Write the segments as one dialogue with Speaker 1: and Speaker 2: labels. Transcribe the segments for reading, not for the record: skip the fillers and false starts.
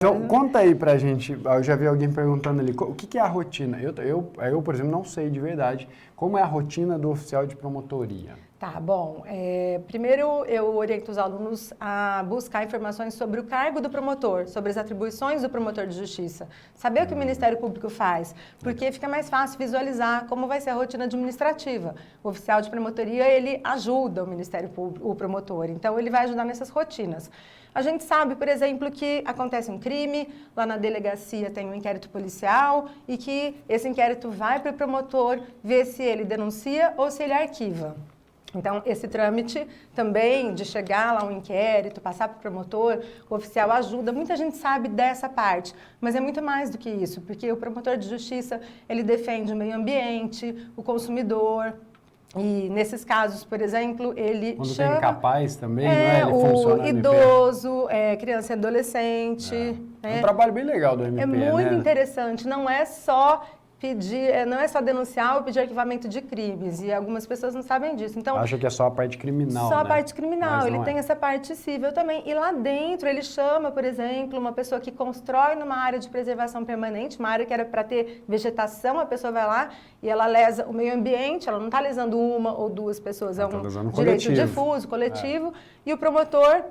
Speaker 1: Então, conta aí pra gente, eu já vi alguém perguntando ali, o que é a rotina? Eu, por exemplo, não sei de verdade como é a rotina do oficial de promotoria.
Speaker 2: Tá, bom. Primeiro, eu oriento os alunos a buscar informações sobre o cargo do promotor, sobre as atribuições do promotor de justiça. Saber o que o Ministério Público faz, porque fica mais fácil visualizar como vai ser a rotina administrativa. O oficial de promotoria, ele ajuda o Ministério Público, o promotor, então ele vai ajudar nessas rotinas. A gente sabe, por exemplo, que acontece um crime, lá na delegacia tem um inquérito policial e que esse inquérito vai para o promotor ver se ele denuncia ou se ele arquiva. Então, esse trâmite também de chegar lá um inquérito, passar para o promotor, o oficial ajuda. Muita gente sabe dessa parte, mas é muito mais do que isso, porque o promotor de justiça, ele defende o meio ambiente, o consumidor. E nesses casos, por exemplo, ele
Speaker 1: Quando
Speaker 2: chama...
Speaker 1: tem incapaz também, não é? Ele
Speaker 2: o
Speaker 1: funciona
Speaker 2: idoso, criança e adolescente.
Speaker 1: É um trabalho bem legal do MP,
Speaker 2: É muito
Speaker 1: né?
Speaker 2: interessante, não é só pedir, não é só denunciar ou pedir arquivamento de crimes, e algumas pessoas não sabem disso. Então,
Speaker 1: Acha que é só a parte criminal,
Speaker 2: só
Speaker 1: né?
Speaker 2: a parte criminal,
Speaker 1: Mas
Speaker 2: ele
Speaker 1: não
Speaker 2: tem essa parte civil também. E lá dentro ele chama, por exemplo, uma pessoa que constrói numa área de preservação permanente, uma área que era para ter vegetação, a pessoa vai lá e ela lesa o meio ambiente, ela não está lesando uma ou duas pessoas, é um direito
Speaker 1: coletivo.
Speaker 2: difuso, coletivo, e o promotor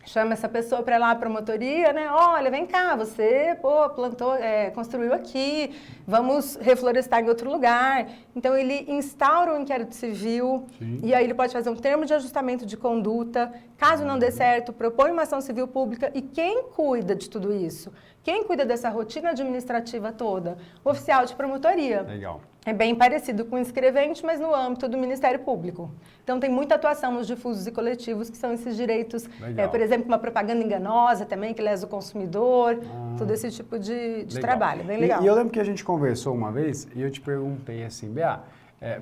Speaker 2: chama essa pessoa para ir lá à promotoria, né? Olha, vem cá, você, plantou, construiu aqui, vamos reflorestar em outro lugar. Então, ele instaura um inquérito civil.
Speaker 1: Sim.
Speaker 2: E aí ele pode fazer um termo de ajustamento de conduta. Caso não dê certo, propõe uma ação civil pública. E quem cuida de tudo isso? Quem cuida dessa rotina administrativa toda? O oficial de promotoria.
Speaker 1: Legal.
Speaker 2: É bem parecido com o inscrevente, mas no âmbito do Ministério Público. Então, tem muita atuação nos difusos e coletivos, que são esses direitos, por exemplo, uma propaganda enganosa também, que lesa o consumidor, todo esse tipo de trabalho. Bem legal.
Speaker 1: E eu lembro que a gente conversou uma vez e eu te perguntei assim, Bea,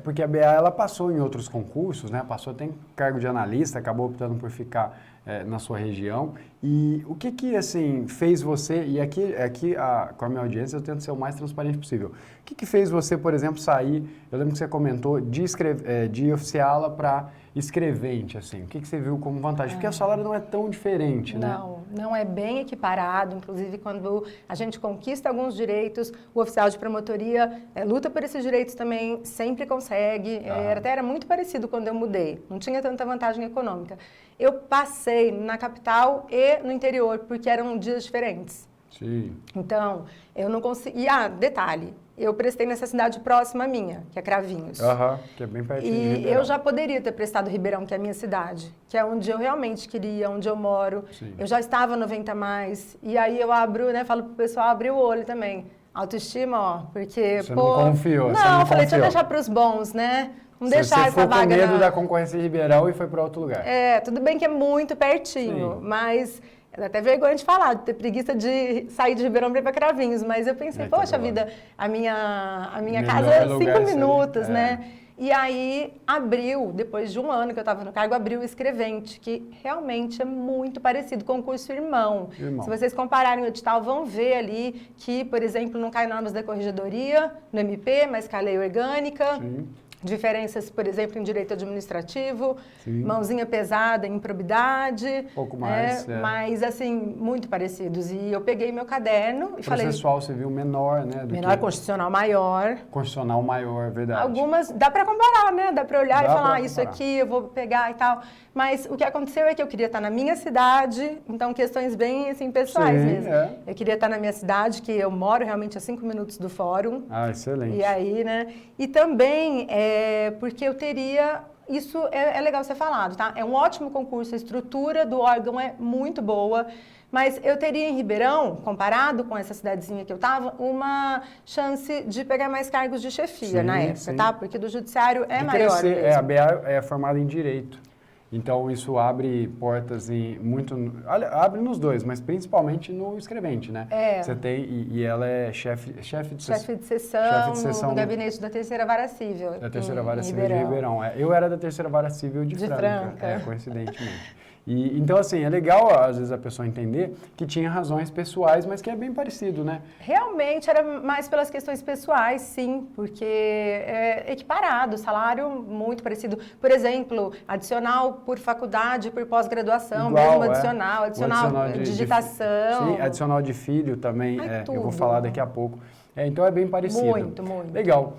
Speaker 1: porque a Bea, ela passou em outros concursos, né? Passou até em cargo de analista, acabou optando por ficar na sua região. E o que assim, fez você, e aqui com a minha audiência eu tento ser o mais transparente possível, o que fez você, por exemplo, sair, eu lembro que você comentou, de oficiala para escrevente, assim, o que você viu como vantagem? Porque o salário não é tão diferente, né?
Speaker 2: Não é bem equiparado, inclusive quando a gente conquista alguns direitos, o oficial de promotoria luta por esses direitos também, sempre consegue, era muito parecido quando eu mudei, não tinha tanta vantagem econômica. Eu passei na capital e no interior, porque eram dias diferentes.
Speaker 1: Sim.
Speaker 2: Então, eu não consegui... detalhe, eu prestei nessa cidade próxima à minha, que é Cravinhos.
Speaker 1: Que é bem pertinho de
Speaker 2: E
Speaker 1: Ribeirão.
Speaker 2: eu já poderia ter prestado Ribeirão, que é a minha cidade, que é onde eu realmente queria, onde eu moro.
Speaker 1: Sim.
Speaker 2: Eu já estava 90 mais, e aí eu abro, né, falo pro pessoal abrir o olho também. Autoestima, porque,
Speaker 1: Você não confiou,
Speaker 2: Não, falei, deixa eu deixar pros bons, né? Não deixar essa vaga.
Speaker 1: Você ficou com medo da concorrência de Ribeirão e foi para outro lugar.
Speaker 2: Tudo bem que é muito pertinho,
Speaker 1: Sim.
Speaker 2: mas é até vergonha de falar, de ter preguiça de sair de Ribeirão para ir para Cravinhos, mas eu pensei, poxa vida, a minha casa é 5 minutos, né? E aí abriu, depois de um ano que eu estava no cargo, abriu o escrevente, que realmente é muito parecido com o curso irmão. Se vocês compararem o edital, vão ver ali que, por exemplo, não cai normas da corregedoria no MP, mas cai lei orgânica.
Speaker 1: Sim.
Speaker 2: Diferenças, por exemplo, em direito administrativo,
Speaker 1: Sim.
Speaker 2: mãozinha pesada em improbidade.
Speaker 1: Pouco mais.
Speaker 2: Mas, assim, muito parecidos. E eu peguei meu caderno e falei...
Speaker 1: Processual civil menor, né?
Speaker 2: Menor, constitucional maior.
Speaker 1: Constitucional maior, verdade.
Speaker 2: Algumas, dá para comparar, né? Dá para olhar e falar, isso
Speaker 1: comparar.
Speaker 2: aqui eu vou pegar e tal. Mas o que aconteceu é que eu queria estar na minha cidade, então questões bem, assim, pessoais mesmo. Eu queria estar na minha cidade, que eu moro realmente a 5 minutos do fórum.
Speaker 1: Excelente.
Speaker 2: E aí, né? E também porque eu teria... Isso é legal ser falado, tá? É um ótimo concurso, a estrutura do órgão é muito boa, mas eu teria em Ribeirão, comparado com essa cidadezinha que eu estava, uma chance de pegar mais cargos de chefia na época, tá? Porque do judiciário é maior mesmo.
Speaker 1: A BA é formada em Direito. Então, isso abre portas abre nos dois, mas principalmente no escrevente, né? Você tem, e ela é chefe de
Speaker 2: sessão no gabinete da Terceira Vara Civil.
Speaker 1: Da Terceira Vara Civil de Ribeirão. Eu era da Terceira Vara Civil de Franca.
Speaker 2: Franca.
Speaker 1: Coincidentemente. Então, assim, é legal, às vezes, a pessoa entender que tinha razões pessoais, mas que é bem parecido, né?
Speaker 2: Realmente era mais pelas questões pessoais, sim, porque é equiparado, salário muito parecido. Por exemplo, adicional por faculdade, por pós-graduação,
Speaker 1: Igual,
Speaker 2: mesmo adicional, adicional
Speaker 1: de
Speaker 2: digitação.
Speaker 1: sim, adicional de filho também,
Speaker 2: Ai,
Speaker 1: eu vou
Speaker 2: tudo.
Speaker 1: falar daqui a pouco. Então é bem parecido.
Speaker 2: Muito, muito.
Speaker 1: Legal.